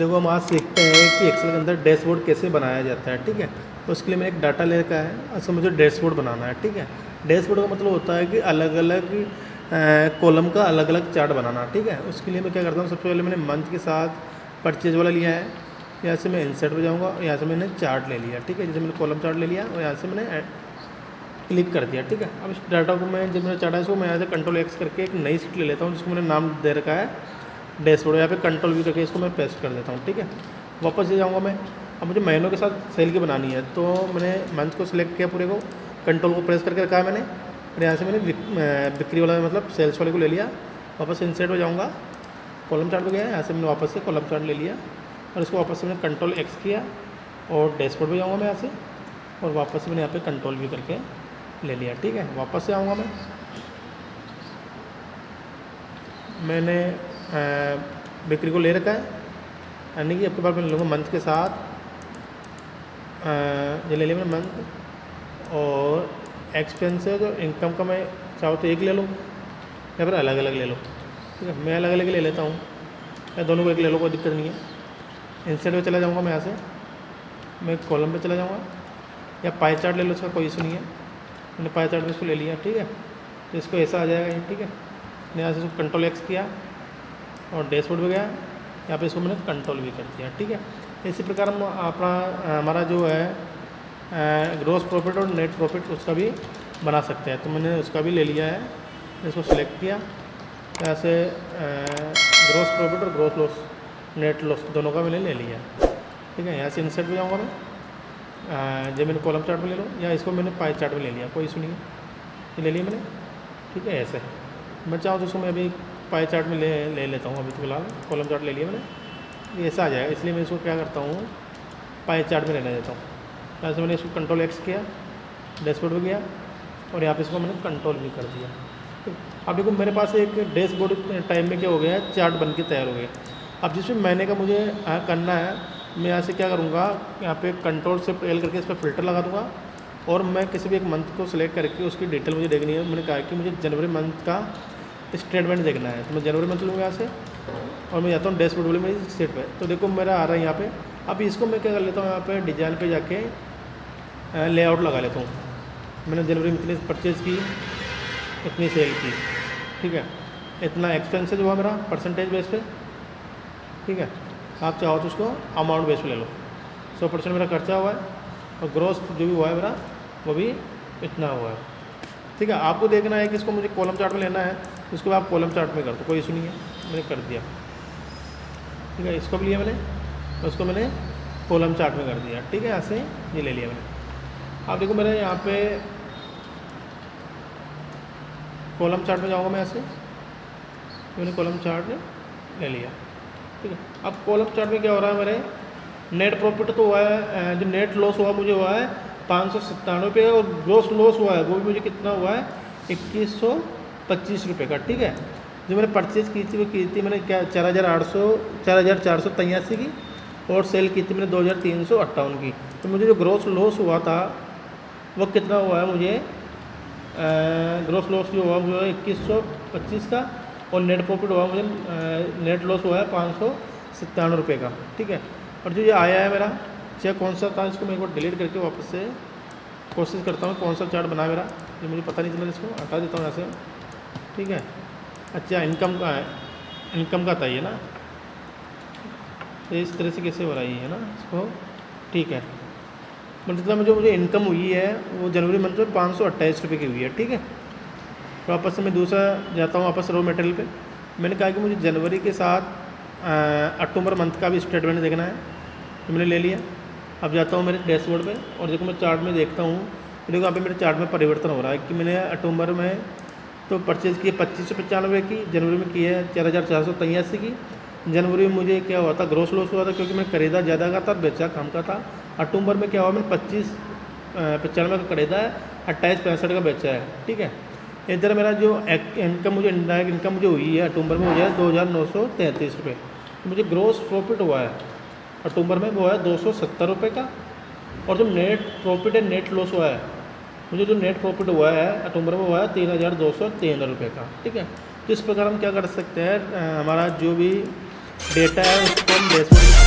देखो हम आज सीखते हैं कि एक्सेल के अंदर डैशबोर्ड कैसे बनाया जाता है। ठीक है, तो उसके लिए मैंने एक डाटा ले रखा है, उसको मुझे डैशबोर्ड बनाना है। ठीक है, डैशबोर्ड का मतलब होता है कि अलग अलग कॉलम का अलग अलग चार्ट बनाना। ठीक है, उसके लिए मैं क्या करता हूँ, सबसे पहले मैंने मंथ के साथ परचेज वाला लिया है, यहाँ से मैं इंसर्ट पे जाऊँगा और यहाँ से मैंने चार्ट ले लिया। ठीक है, जैसे मैंने कॉलम चार्ट ले लिया और यहाँ से मैंने क्लिक कर दिया। ठीक है, अब इस डाटा को मैं जब मेरा चार्ट है इसको मैं यहाँ से कंट्रोल एक्स करके एक नई शीट ले लेता हूँ, जिसको मैंने नाम दे रखा है डैशबोर्ड। यहाँ पे कंट्रोल वी करके इसको मैं पेस्ट कर देता हूँ। ठीक है, वापस ले जाऊँगा मैं। अब मुझे महीनों के साथ सेल की बनानी है, तो मैंने मंथ को सिलेक्ट किया पूरे को, कंट्रोल को प्रेस करके रखा है मैंने, और यहाँ से मैंने बिक्री वाला मतलब सेल्स वाले को ले लिया। वापस इंसर्ट हो जाऊँगा, कॉलम चार्ट पे गया, यहाँ से मैंने वापस से कॉलम चार्ट ले लिया और इसको वापस से मैंने कंट्रोल एक्स किया और डैशबोर्ड पे जाऊँगा मैं यहाँ से, और वापस से मैंने यहाँ पे कंट्रोल वी करके ले लिया। ठीक है, वापस से आऊँगा मैंने बिक्री को ले रखा है, यानी कि आपके पास मैं लूँगा मंथ के साथ ये ले लिया मैंने मंथ, और एक्सपेंसेस और इनकम का मैं चाहो तो एक ले लो या फिर अलग अलग ले लो। ठीक है, मैं अलग अलग ले लेता हूँ, या दोनों को एक ले लो, कोई दिक्कत नहीं है। इंसर्ट पे चला जाऊँगा मैं, यहाँ से मैं कॉलम पे चला जाऊँगा, या पाई चार्ट ले लो, इसका कोई इशू नहीं है। मैंने पाई चार्ट में इसको ले लिया। ठीक है, तो इसको ऐसा आ जाएगा ये। ठीक है, मैंने यहाँ से इसको कंट्रोल एक्स किया और डैशबोर्ड पे गया, यहाँ पे इसको मैंने कंट्रोल भी कर दिया। ठीक है, इसी प्रकार हम अपना हमारा जो है ग्रॉस प्रॉफिट और नेट प्रॉफिट उसका भी बना सकते हैं। तो मैंने उसका भी ले लिया है, इसको सिलेक्ट किया, यहाँ से ग्रॉस प्रॉफिट और ग्रॉस लॉस नेट लॉस दोनों का मैंने ले लिया। ठीक है, यहाँ से इंसर्ट पे जाऊँगा मैं, जब मैंने कॉलम चार्ट में ले लो, या इसको मैंने पाई चार्ट में ले लिया, कोई इशू नहीं है, ये ले लिया मैंने। ठीक है, ऐसे मैं चाहूँ तो उसको मैं अभी पाई चार्ट में ले लेता हूँ। अभी तो फिलहाल कॉलम चार्ट ले लिया मैंने, ये ऐसा आ जाएगा, इसलिए मैं इसको क्या करता हूँ पाई चार्ट में रहने देता हूँ। यहाँ से मैंने इसको कंट्रोल एक्स किया, डैशबोर्ड पे गया और यहाँ पे इसको मैंने कंट्रोल भी कर दिया। अब देखो मेरे पास एक डैशबोर्ड टाइम में क्या हो गया है, चार्ट बन के तैयार हो गया। अब जिसमें महीने का मुझे करना है, मैं यहाँ से क्या करूँगा, यहाँ पे कंट्रोल शिफ्ट एल करके इस पर फिल्टर लगा दूँगा, और मैं किसी भी एक मंथ को सिलेक्ट करके उसकी डिटेल मुझे देखनी है। मैंने कहा कि मुझे जनवरी मंथ का स्टेटमेंट देखना है, तो मैं जनवरी मंथ लूँगा यहाँ से, और मैं जाता हूँ डैशबोर्ड वाली मेरी सीट पे। तो देखो मेरा आ रहा है यहाँ पे। अब इसको मैं क्या कर लेता हूँ, यहाँ पे डिजाइन पे जाके लेआउट लगा लेता हूँ। मैंने जनवरी में इतनी परचेज़ की, इतनी सेल की। ठीक है, इतना एक्सपेंसेज हुआ मेरा परसेंटेज बेस पे। ठीक है, आप चाहो तो उसको अमाउंट बेस पे ले लो। 100% मेरा खर्चा हुआ है, और ग्रॉस जो भी हुआ है मेरा वो भी इतना हुआ है। ठीक है, आपको देखना है कि इसको मुझे कॉलम चार्ट में लेना है, उसको आप कॉलम चार्ट में कर दो, कोई इशू नहीं है, मैंने कर दिया। ठीक है, इसको भी लिया मैंने, उसको मैंने कॉलम चार्ट में कर दिया। ठीक है, यहाँ से ये ले लिया मैंने। आप देखो मेरे यहाँ पे कॉलम चार्ट में जाऊँगा मैं, यहाँ से मैंने कॉलम चार्ट ले लिया। ठीक है, अब कॉलम चार्ट में क्या हो रहा है, मेरे नेट प्रॉफिट तो हुआ है, जो नेट लॉस हुआ मुझे हुआ है 597 रुपये, और ग्रॉस लॉस हुआ है वो भी मुझे कितना हुआ है 2125 रुपये का। ठीक है, जो मैंने परचेज़ की थी वो की थी मैंने क्या 4483 की, और सेल की थी मैंने 2358 की। तो मुझे जो ग्रॉस लॉस हुआ था वो कितना हुआ है, मुझे ग्रॉस लॉस जो हुआ मुझे 2125 का, और नेट प्रॉफिट हुआ मुझे नेट लॉस हुआ है 597 रुपये का। ठीक है, और जो ये आया है मेरा चाहे कौन सा था, इसको मैं एक बार डिलीट करके वापस से कोशिश करता हूँ कौन सा चार्ट बना मेरा, ये मुझे पता नहीं चला, इसको हटा देता हूँ यहाँ से। ठीक है, अच्छा इनकम का है, इनकम का था ये ना, तो इस तरह से कैसे बनाई है ना इसको। ठीक है, मतलब जो मुझे इनकम हुई है वो जनवरी मंथ में 528 रुपये की हुई है। ठीक है, तो वापस से मैं दूसरा जाता हूँ वापस रो मटेरियल पे। मैंने कहा कि मुझे जनवरी के साथ अक्टूबर मंथ का भी स्टेटमेंट देखना है, तो मैंने ले लिया। अब जाता हूँ मेरे डैशबोर्ड पे, और देखो मैं चार्ट में देखता हूँ, तो देखो यहाँ पे मेरे चार्ट में परिवर्तन हो रहा है कि मैंने अक्टूबर में तो परचेज़ की 2595 की, जनवरी में की है 4483 की। जनवरी में मुझे क्या हुआ था, ग्रॉस लॉस हुआ था, क्योंकि मैं खरीदा ज़्यादा का था, बेचा कम का था। अक्टूबर में क्या हुआ, मैंने 2595 का खरीदा है, 2865 का बेचा है। ठीक है, इधर मेरा जो इनकम मुझे इनडायरेक्ट इनकम मुझे हुई है अक्टूबर में, हो जाए 2933 रुपये। मुझे ग्रॉस प्रॉफिट हुआ है अक्टूबर में वो है 270 रुपये का, और जो नेट प्रॉफिट है नेट लॉस हुआ है, मुझे जो नेट प्रॉफिट हुआ है अक्टूबर में हुआ है 3213 रुपये का। ठीक है, तो इस प्रकार हम क्या कर सकते हैं, हमारा जो भी डेटा है उसको हम डैशबोर्ड